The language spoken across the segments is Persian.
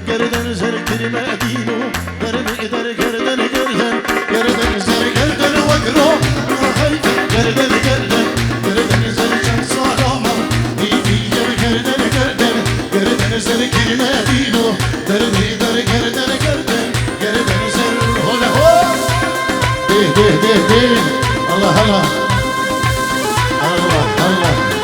گردن زر کریم دینو گردن در گردن گردن گردن زر گردن وگرو گردن گردن گردن زر چند سالامه بیبی گردن گردن گردن زر کریم دینو گردن در گردن گردن گردن زر هلا هو ده الله هلا الله الله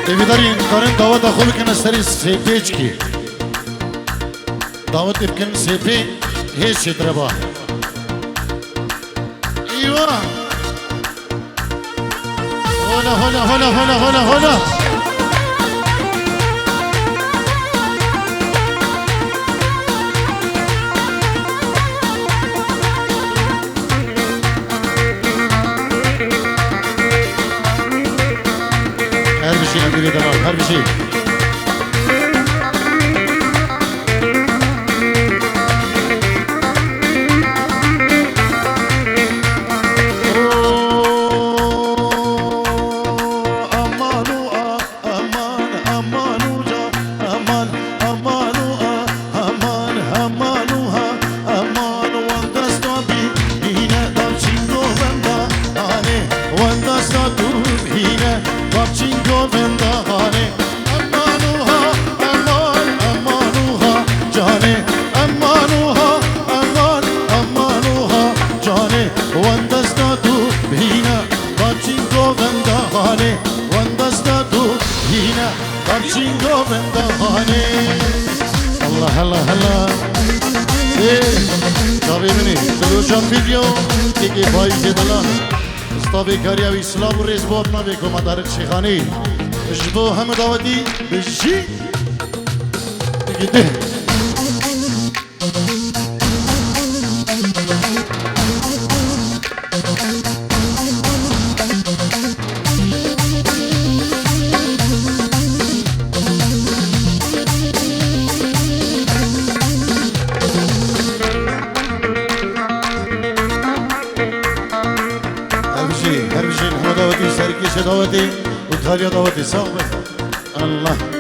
Evidarin karın davet akıl kına seri sepeç ki davet ipkin sepe hiç şetreba eyvah hola her bir şey bir tamam her bir şey بکاری و اسلام و رزباب نبیکو مدارت شیخانی جبو همه داودی بجی بگیده دعوتي وتخلي دعوتي صاحبي الله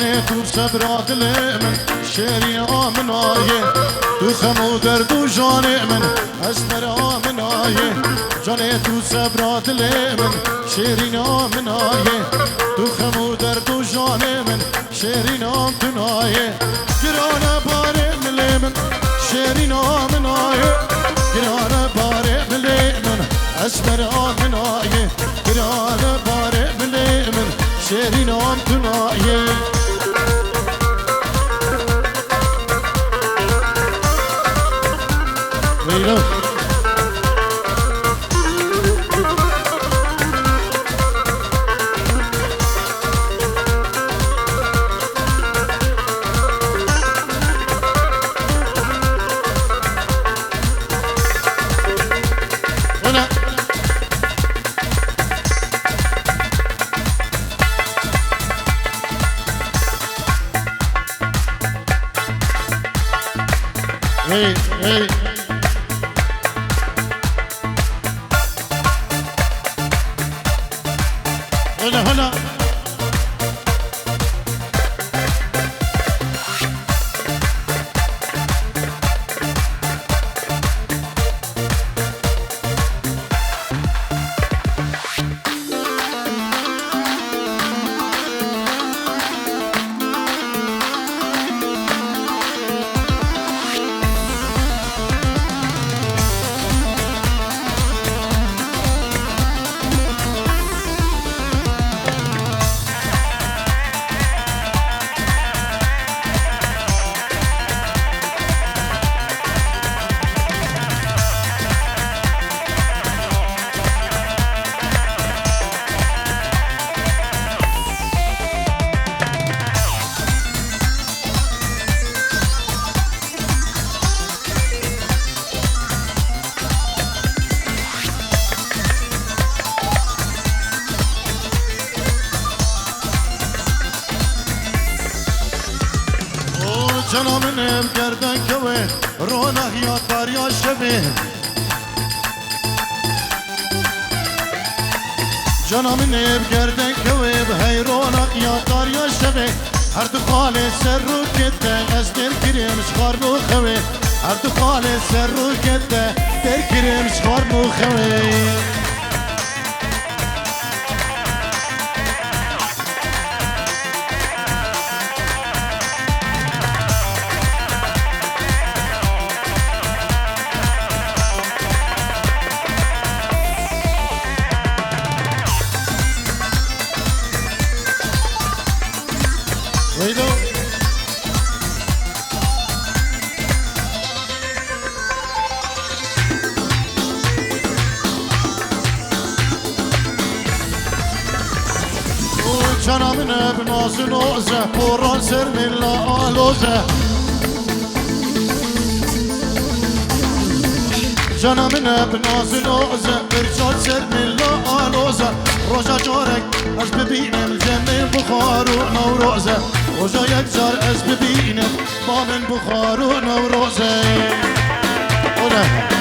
جاني تو صبرات من شيري من آيه تو خمو درد و جاني من أسمر من آيه جاني تو صبرات من شيري من آيه تو خمو درد و جاني من شيري من آيه گرانه باره من شيري من آيه گرانه باره من أسمر من آيه گرانه باره من شيري من آيه ويلو هنا هي هي هنا جنامنم گردن کوه رونق یاد بریا شبه جنامنم گردن کوه به هی رونق یاد بریا شبه هر دو خال سر رو کده از دل کریم شخار نو خوه هر دو خال سر رو کده دل کریم شخار نو خوه ويلو جنامنا بناز نوزه پوران سر من لا آلوزه جنامنا بناز نوزه برجال سر من لا آلوزه روزا جارك از ببینم جمع بخار و نوروزه روزا یک جار از ببینم با من بخار و نوروزه اوه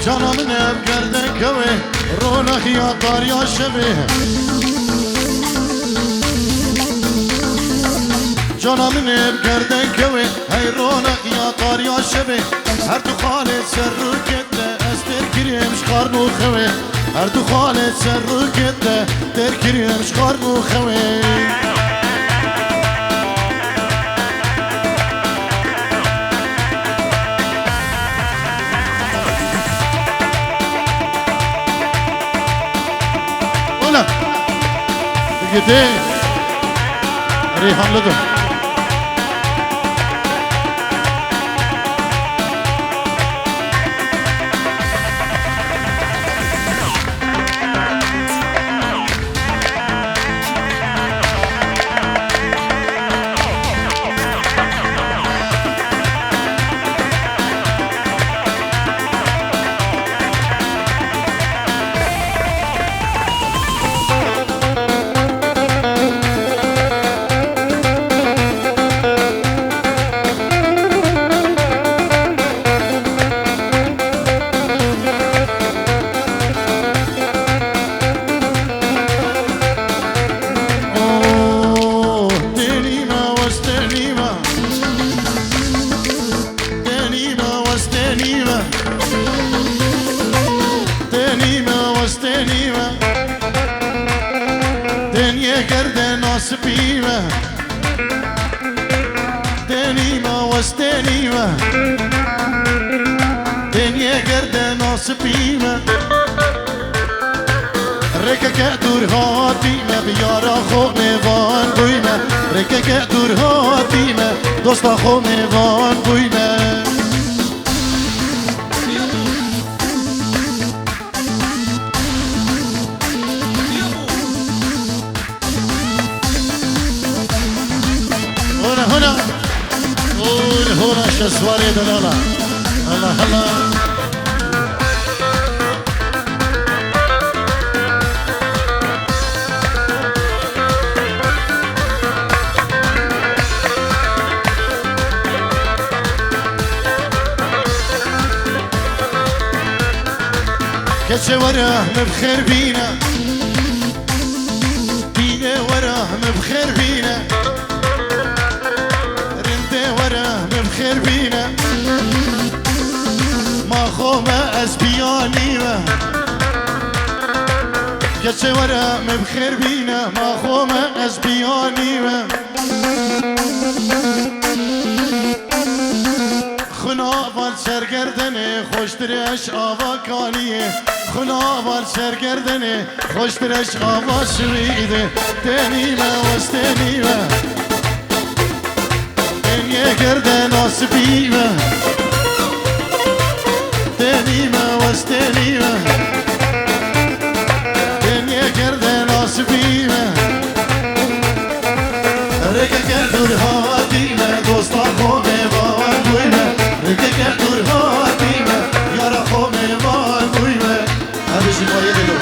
جانم گردن کوه رونق یا داریا شبه جانم گردن کوه هی رونق یا داریا شبه هر دو خالد سر رو کده از در کریم شخار نو خوه هر دو خالد سر رو کده در کریم شخار نو خوه گده ریحان لدم دنيما واستنيما دنيا قرد ناصبيما ركك دور هاتيما بيارا خو ميوان بويما ركك دور هاتيما دوستا خو ميوان بويما هنا هنا شسواري دلالا الله الله كتش وراه مبخير بينا بينا وراه مبخير بينا بخير بينا ما خوما اسبياني قد ورا بخير بينا ما خوما اسبياني خناوال سرگردنه خوشترش آوا کانیه خناوال سرگردنه خوشترش آوا سویده تنیمه وستنیمه دنيا قرد ناصبيما دنيما واستنيما دنيا قرد ناصبيما ركك دور هاتيما دوستا خو ميوان بويما ركك دور هاتيما يارا خو ميوان بويما هذا ما يدلو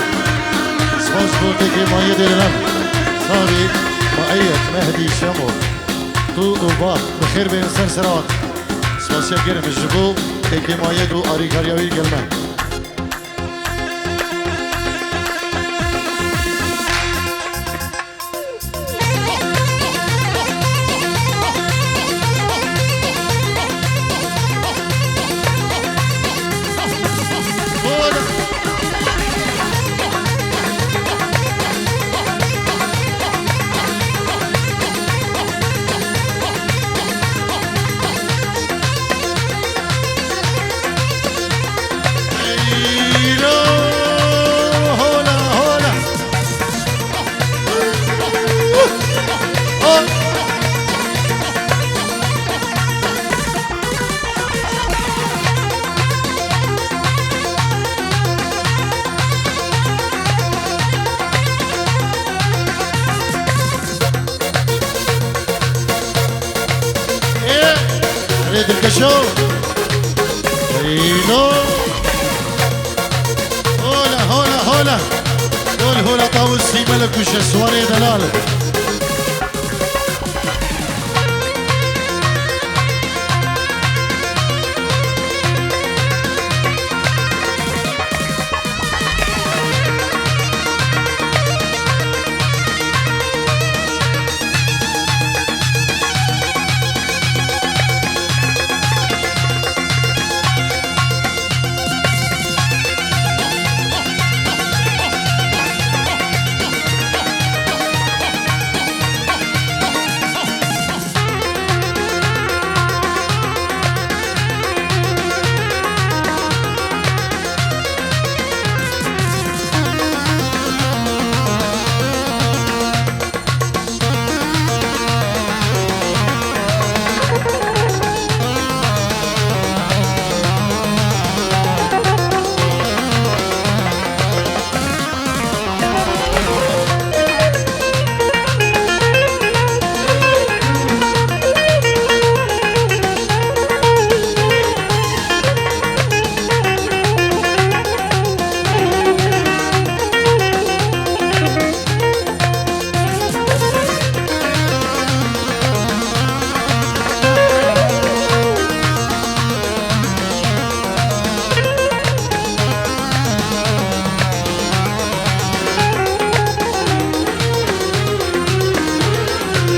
سباس بوتك ما يدلو صاري مؤيد مهدي شمو تو وباب بخير بين سرسرات سباسيا گرم الجبو اكي مايد و آريكارياوي قلمان ريد الكشو ايلو هولا هولا هولا دول هولا طاوس في ملك وشسواري دلال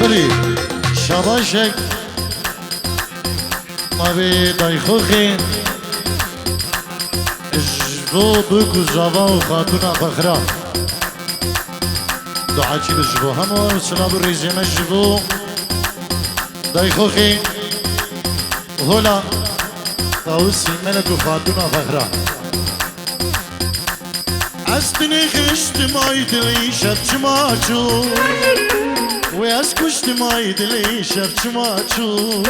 بلی شباشک ماوی دایخوخی اجبو بکو زوا و خاتونا بخرا دعاتي للجبو همو سناب الريزيم الجبو داي خوخي هولا طاوسي ملك وفاتونا فخرة أستني خشت ماي دلي شفت ماچو وياس كشت ماي دلي شفت ماچو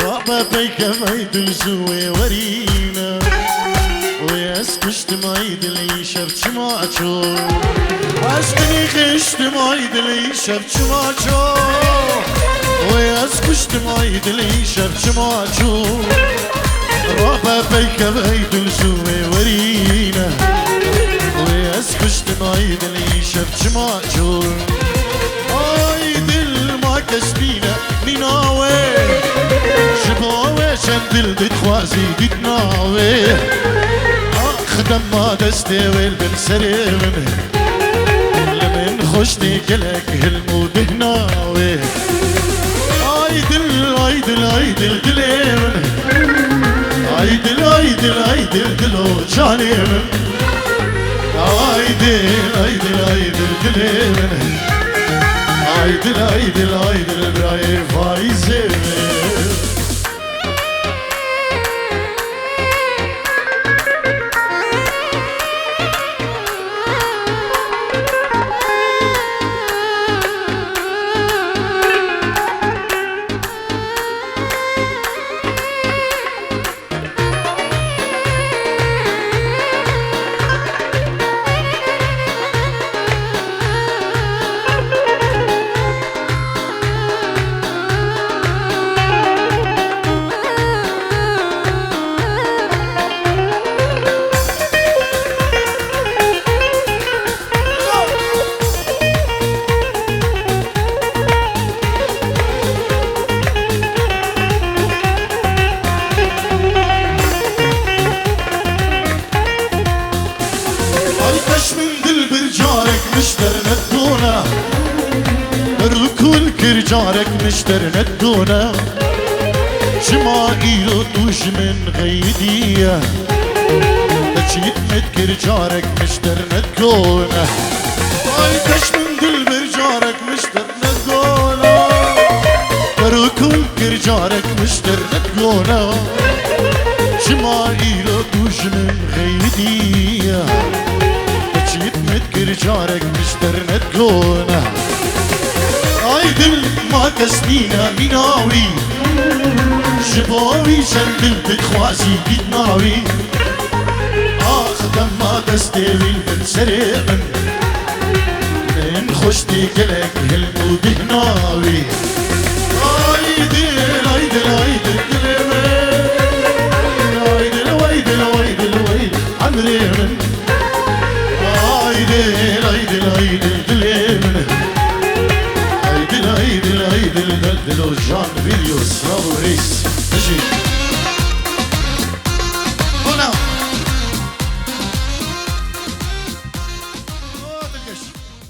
رابا بيك ماي دل زوي ورينا وياس كشت ماي دلي شفت ماچو أستني خشت ماي دلي شفت ماچو وياس كشت ماي دلي شفت ماچو رابا بيك ماي دل زوي ورينا وياس كشت ماي دلي شفت ماچو اي دل ما كسبينا نيناوي شباوي شن دل دتخوازي دتناوي اخدم ما دستي والبن سريمن لمن خشتي كلك هالمود هناوي اي دل اي دل اي دل دليمن اي دل اي دل اي دل دلو جانيمن اي دل اي دل اي دل دليمن Aydın aydın aydın bir faizi جارك مشتر ندونا شمائل توش من غيدية تجيت متكر جارك مشتر ندونا اي كش من دلبر جارك مشتر ندونا كركل كر جارك مشتر ندونا شمائل توش من غيدية تجيت متكر جارك مشتر ندونا اي دل ما كسبينا بناوي شباوي شندل بتخوازي بتناوي اخدم ما دستيوي بنسرقن من خشتي كلك هالمود هناوي اي دل اي دل اي دل اي دل اي دل اي دل اي دل عمري من اي دل اي دل اي دل ايدل ايدل ايدل دلدل وجان فيديو صابو ريس نجي